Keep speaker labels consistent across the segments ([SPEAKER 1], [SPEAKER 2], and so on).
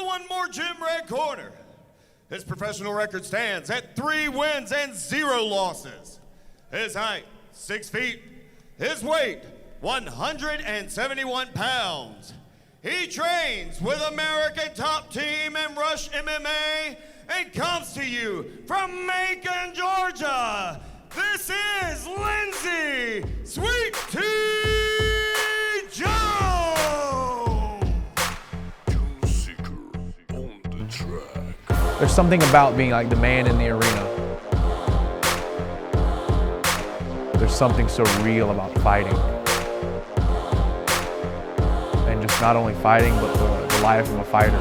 [SPEAKER 1] one more gym red corner. His professional record stands at 3 wins and 0 losses. His height, 6 feet. His weight, 171 pounds. He trains with American Top Team and Rush MMA and comes to you from Macon, Georgia. This is Lindsey Sweet Tea Jones.
[SPEAKER 2] On the track.
[SPEAKER 3] There's something about being like the man in the arena. There's something so real about fighting. And just not only fighting, but the life of a fighter.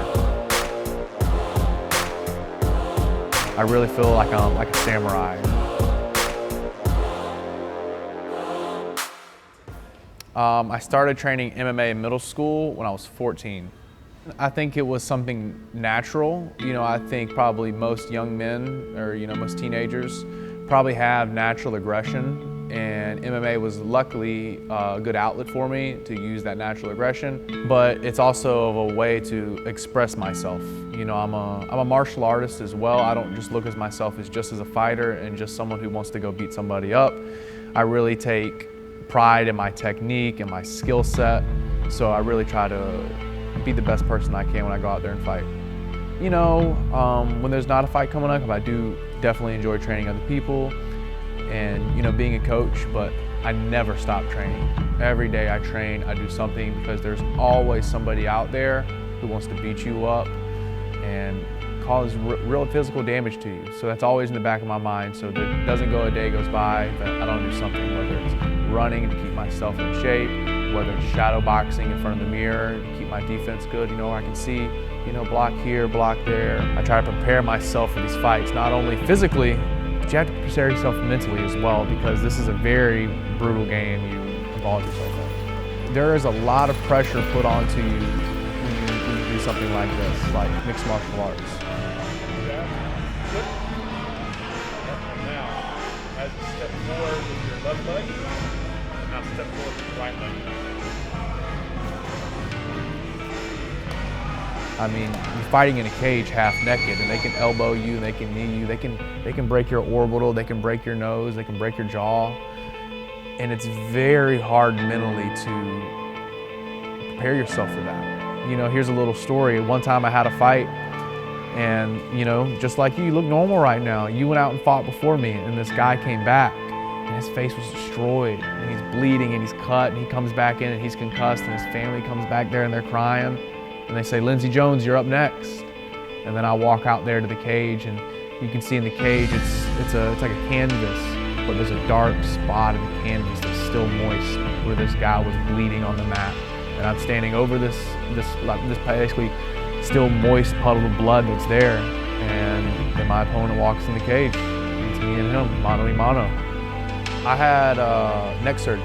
[SPEAKER 3] I really feel like I'm like a samurai. I started training MMA in middle school when I was 14. I think it was something natural. You know, I think probably most young men or, most teenagers probably have natural aggression, and MMA was luckily a good outlet for me to use that natural aggression, but it's also a way to express myself. You know, I'm a martial artist as well. I don't just look at myself as just as a fighter and just someone who wants to go beat somebody up. I really take pride in my technique and my skill set, so I really try to be the best person I can when I go out there and fight. You know, when there's not a fight coming up, I do definitely enjoy training other people and, being a coach, but I never stop training. Every day I train, I do something, because there's always somebody out there who wants to beat you up and cause real physical damage to you. So that's always in the back of my mind. So there doesn't go a day goes by that I don't do something, whether it's running to keep myself in shape, whether it's shadow boxing in front of the mirror to keep my defense good. I can see, block here, block there. I try to prepare myself for these fights, not only physically, but you have to prepare yourself mentally as well, because this is a very brutal game you involve yourself in. There is a lot of pressure put onto you when you do something like this, like mixed martial arts.
[SPEAKER 4] Now, as you step forward with your left leg, now step forward with your right leg.
[SPEAKER 3] I mean, you're fighting in a cage half naked, and they can elbow you, they can knee you, they can break your orbital, they can break your nose, they can break your jaw. And it's very hard mentally to prepare yourself for that. Here's a little story. One time I had a fight, and just like you look normal right now. You went out and fought before me, and this guy came back, and his face was destroyed, and he's bleeding, and he's cut, and he comes back in, and he's concussed, and his family comes back there, and they're crying. And they say, "Lindsey Jones, you're up next." And then I walk out there to the cage, and you can see in the cage, it's like a canvas, but there's a dark spot in the canvas that's still moist, where this guy was bleeding on the mat. And I'm standing over this basically still moist puddle of blood that's there. And then my opponent walks in the cage. It's me and him, mano a mano. I had neck surgery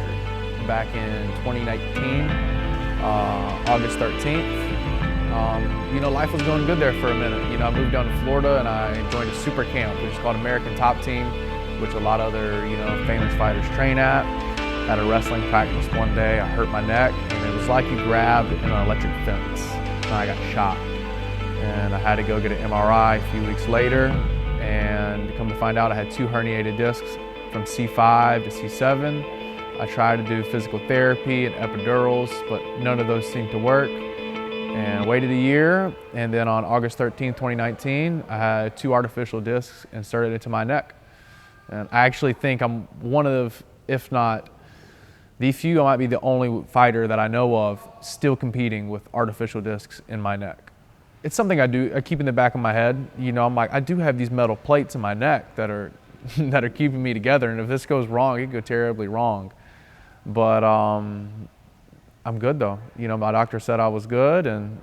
[SPEAKER 3] back in 2019, August 13th. Life was going good there for a minute. I moved down to Florida and I joined a super camp, which is called American Top Team, which a lot of other, famous fighters train at. At a wrestling practice one day, I hurt my neck, and it was like you grabbed an electric fence, and I got shocked. And I had to go get an MRI a few weeks later, and come to find out I had 2 herniated discs from C5 to C7. I tried to do physical therapy and epidurals, but none of those seemed to work. And waited a year, and then on August 13th, 2019, I had 2 artificial discs inserted into my neck. And I actually think I'm one of, if not the few, I might be the only fighter that I know of still competing with artificial discs in my neck. It's something I keep in the back of my head. I'm like, I do have these metal plates in my neck that are that are keeping me together, and if this goes wrong, it could go terribly wrong. But I'm good though. My doctor said I was good, and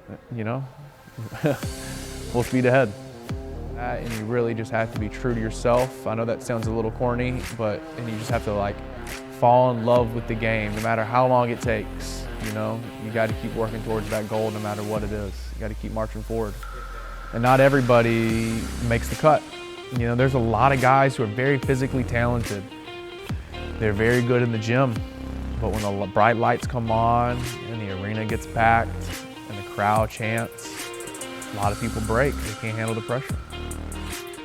[SPEAKER 3] full speed ahead. And you really just have to be true to yourself. I know that sounds a little corny, and you just have to fall in love with the game, no matter how long it takes. You got to keep working towards that goal, no matter what it is. You got to keep marching forward. And not everybody makes the cut. There's a lot of guys who are very physically talented. They're very good in the gym, but when the bright lights come on and the arena gets packed and the crowd chants, A lot of people break, they can't handle the pressure.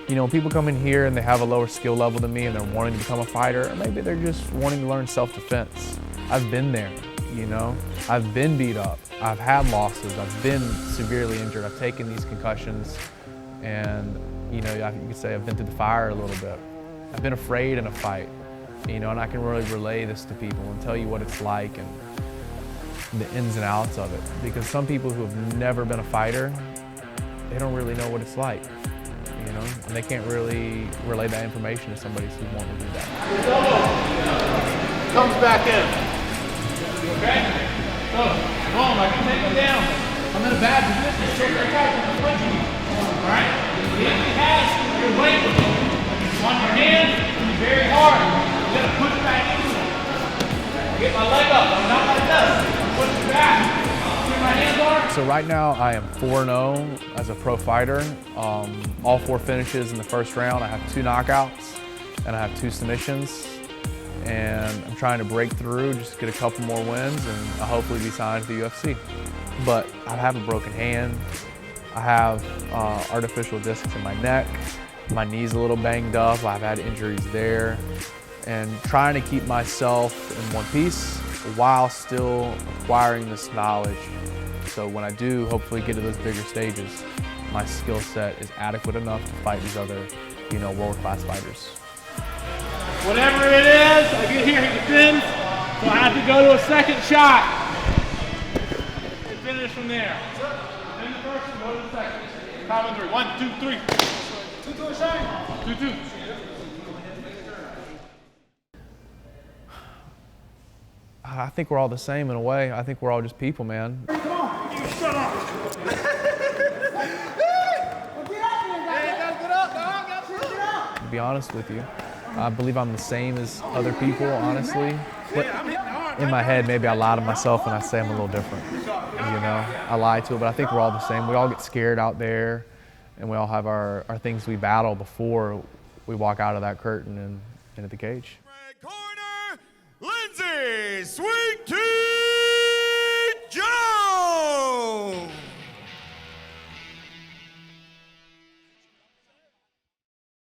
[SPEAKER 3] You know, when people come in here and they have a lower skill level than me and they're wanting to become a fighter, or maybe they're just wanting to learn self-defense. I've been there, you know? I've been beat up, I've had losses, I've been severely injured, I've taken these concussions, and you know, you could say I've been through the fire a little bit. I've been afraid in a fight, you know, and I can really relay this to people and tell you what it's like and the ins and outs of it. Because some people who have never been a fighter, they don't really know what it's like, you know, and they can't really relay that information to somebody who's wanting to do that.
[SPEAKER 5] Comes back in. Okay? So, boom, I can take him down. I'm in a bad position, so you're punching me. Alright? If he has your weight on your hand, it's very hard. You gotta push back into it. Get my leg up, I'm not like this. Push it back. See where my hands are?
[SPEAKER 3] So right now I am 4-0 as a pro fighter. All 4 finishes in the first round. I have 2 knockouts and I have 2 submissions. And I'm trying to break through, just get a couple more wins and I'll hopefully be signed to the UFC. But I have a broken hand. I have artificial discs in my neck. My knee's a little banged up. I've had injuries there. And trying to keep myself in one piece while still acquiring this knowledge. So when I do hopefully get to those bigger stages, my skill set is adequate enough to fight these other, you know, world-class fighters.
[SPEAKER 5] Whatever it is, I get here, he defends, so I have to go to a second shot. And finish from there. Then the first one, go to the second. Count on 3. 1, 2, 3. 2 to a shot. 2, 2.
[SPEAKER 3] I think we're all the same in a way. I think we're all just people, man.
[SPEAKER 5] Come on, you shut up.
[SPEAKER 3] To be honest with you, I believe I'm the same as other people, honestly. But in my head, maybe I lie to myself and I say I'm a little different. You know, I lie to it, but I think we're all the same. We all get scared out there, and we all have our things we battle before we walk out of that curtain and into the cage.
[SPEAKER 1] Red corner, Lindsay Sweet Tea!